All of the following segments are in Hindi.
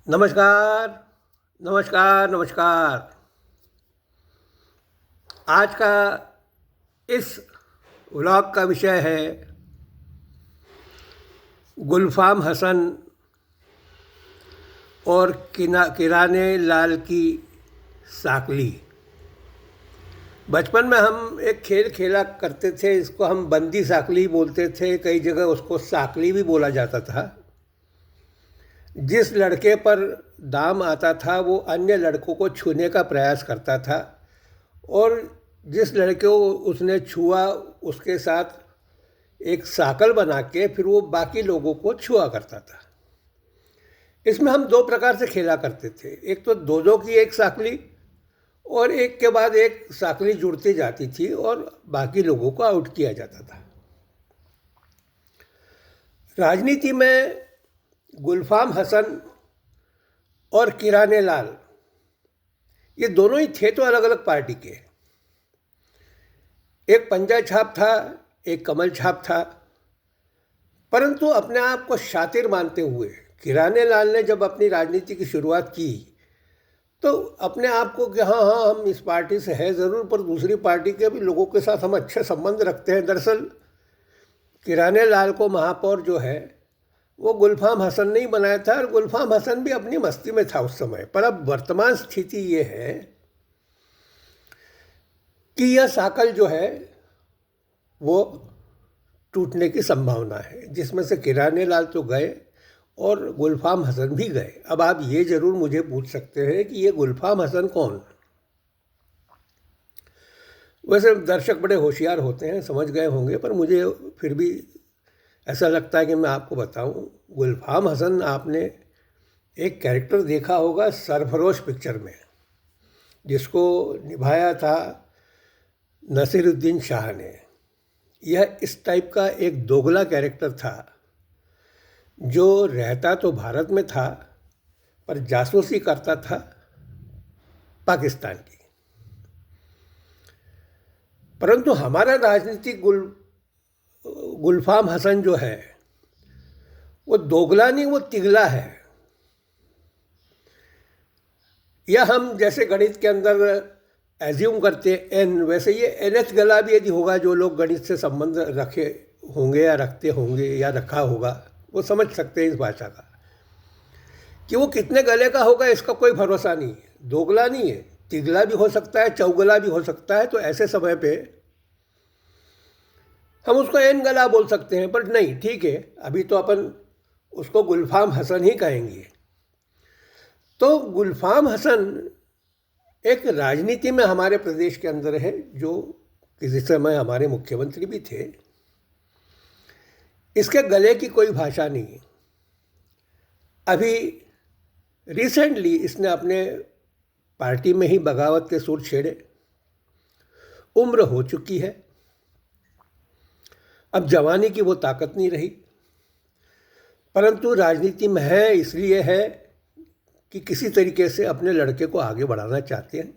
नमस्कार, नमस्कार, नमस्कार। आज का इस व्लॉग का विषय है गुलफाम हसन और किराने लाल की साकली। बचपन में हम एक खेल खेला करते थे, इसको हम बंदी साकली बोलते थे, कई जगह उसको साकली भी बोला जाता था। जिस लड़के पर दाम आता था वो अन्य लड़कों को छूने का प्रयास करता था और जिस लड़के को उसने छुआ उसके साथ एक साकल बना के फिर वो बाकी लोगों को छुआ करता था। इसमें हम दो प्रकार से खेला करते थे, एक तो दो दो की एक साकली और एक के बाद एक साकली जुड़ती जाती थी और बाकी लोगों को आउट किया जाता था। राजनीति में गुलफाम हसन और किराने लाल ये दोनों ही थे तो अलग अलग पार्टी के। एक पंजा छाप था, एक कमल छाप था, परंतु अपने आप को शातिर मानते हुए किराने लाल ने जब अपनी राजनीति की शुरुआत की तो अपने आप को कि हाँ हाँ हम इस पार्टी से हैं ज़रूर, पर दूसरी पार्टी के भी लोगों के साथ हम अच्छे संबंध रखते हैं। दरअसल किराने लाल को महापौर जो है वो गुलफाम हसन ने ही बनाया था और गुलफाम हसन भी अपनी मस्ती में था उस समय। पर अब वर्तमान स्थिति ये है कि यह साकल जो है वो टूटने की संभावना है, जिसमें से किराने लाल तो गए और गुलफाम हसन भी गए। अब आप ये ज़रूर मुझे पूछ सकते हैं कि ये गुलफाम हसन कौन? वैसे दर्शक बड़े होशियार होते हैं, समझ गए होंगे, पर मुझे फिर भी ऐसा लगता है कि मैं आपको बताऊं। गुलफाम हसन आपने एक कैरेक्टर देखा होगा सरफरोश पिक्चर में, जिसको निभाया था नसीरुद्दीन शाह ने। यह इस टाइप का एक दोगला कैरेक्टर था जो रहता तो भारत में था पर जासूसी करता था पाकिस्तान की। परंतु हमारा राजनीतिक गुलफाम हसन जो है वो दोगला नहीं, वो तिगला है। या हम जैसे गणित के अंदर एज्यूम करते हैं एन, वैसे ये एनएच गला भी यदि होगा, जो लोग गणित से संबंध रखे होंगे या रखते होंगे या रखा होगा वो समझ सकते हैं इस भाषा का कि वो कितने गले का होगा, इसका कोई भरोसा नहीं है। दोगला नहीं है, तिगला भी हो सकता है, चौगला भी हो सकता है। तो ऐसे समय पे हम उसको एन गला बोल सकते हैं, पर नहीं, ठीक है, अभी तो अपन उसको गुलफाम हसन ही कहेंगे। तो गुलफाम हसन एक राजनीति में हमारे प्रदेश के अंदर है, जो किसी समय हमारे मुख्यमंत्री भी थे। इसके गले की कोई भाषा नहीं है। अभी रिसेंटली इसने अपने पार्टी में ही बगावत के सुर छेड़े। उम्र हो चुकी है, अब जवानी की वो ताकत नहीं रही, परंतु राजनीति में है इसलिए है कि किसी तरीके से अपने लड़के को आगे बढ़ाना चाहते हैं।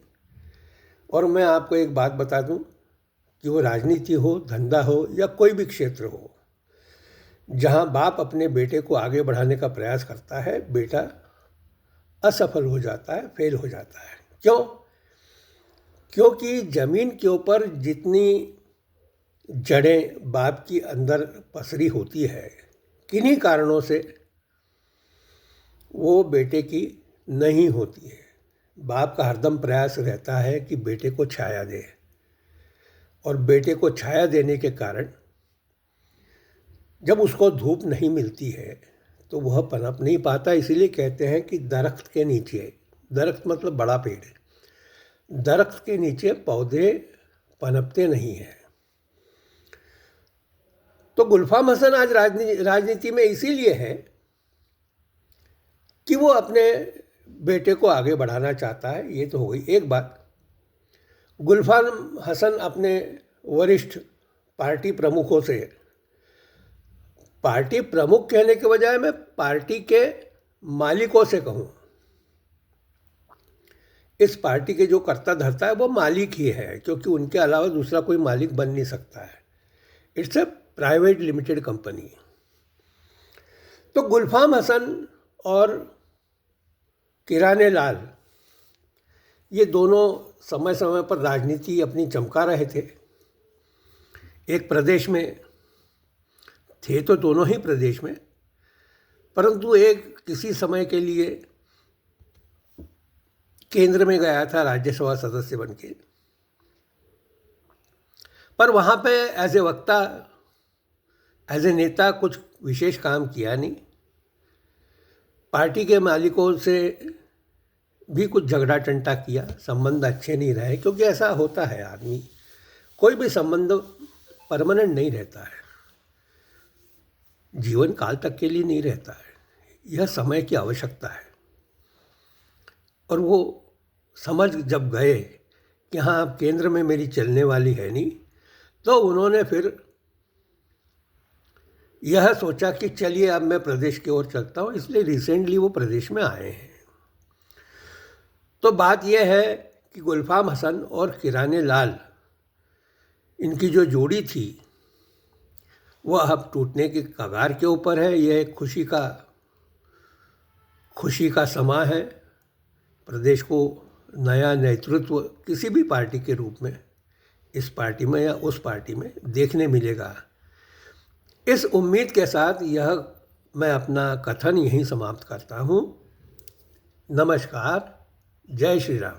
और मैं आपको एक बात बता दूं कि वो राजनीति हो, धंधा हो या कोई भी क्षेत्र हो, जहां बाप अपने बेटे को आगे बढ़ाने का प्रयास करता है, बेटा असफल हो जाता है, फेल हो जाता है। क्यों? क्योंकि ज़मीन के ऊपर जितनी जड़ें बाप की अंदर पसरी होती है, किन्हीं कारणों से वो बेटे की नहीं होती है। बाप का हरदम प्रयास रहता है कि बेटे को छाया दे, और बेटे को छाया देने के कारण जब उसको धूप नहीं मिलती है तो वह पनप नहीं पाता। इसीलिए कहते हैं कि दरख्त के नीचे, दरख्त मतलब बड़ा पेड़, दरख्त के नीचे पौधे पनपते नहीं हैं। तो गुलफाम हसन आज राजनीति में इसीलिए है कि वो अपने बेटे को आगे बढ़ाना चाहता है। ये तो हो गई एक बात। गुलफाम हसन अपने वरिष्ठ पार्टी प्रमुखों से, पार्टी प्रमुख कहने के बजाय मैं पार्टी के मालिकों से कहूँ, इस पार्टी के जो कर्ता धर्ता है वो मालिक ही है, क्योंकि उनके अलावा दूसरा कोई मालिक बन नहीं सकता है। It's a private limited company. तो गुलफाम हसन और किराने लाल, ये दोनों समय समय पर राजनीति अपनी चमका रहे थे। एक प्रदेश में थे तो दोनों ही प्रदेश में, परंतु एक किसी समय के लिए केंद्र में गया था राज्यसभा सदस्य बन के, पर वहाँ पे एज ए वक्ता, एज ए नेता कुछ विशेष काम किया नहीं। पार्टी के मालिकों से भी कुछ झगड़ा टंटा किया, संबंध अच्छे नहीं रहे, क्योंकि ऐसा होता है, आदमी कोई भी संबंध परमानेंट नहीं रहता है, जीवन काल तक के लिए नहीं रहता है, यह समय की आवश्यकता है। और वो समझ जब गए कि हाँ अब केंद्र में मेरी चलने वाली है नहीं, तो उन्होंने फिर यह सोचा कि चलिए अब मैं प्रदेश की ओर चलता हूँ, इसलिए रिसेंटली वो प्रदेश में आए हैं। तो बात यह है कि गुलफाम हसन और किराने लाल, इनकी जो जोड़ी थी वह अब टूटने के कगार के ऊपर है। यह एक खुशी का समा है। प्रदेश को नया नेतृत्व किसी भी पार्टी के रूप में इस पार्टी में या उस पार्टी में देखने मिलेगा। इस उम्मीद के साथ यह मैं अपना कथन यहीं समाप्त करता हूँ। नमस्कार, जय श्री राम।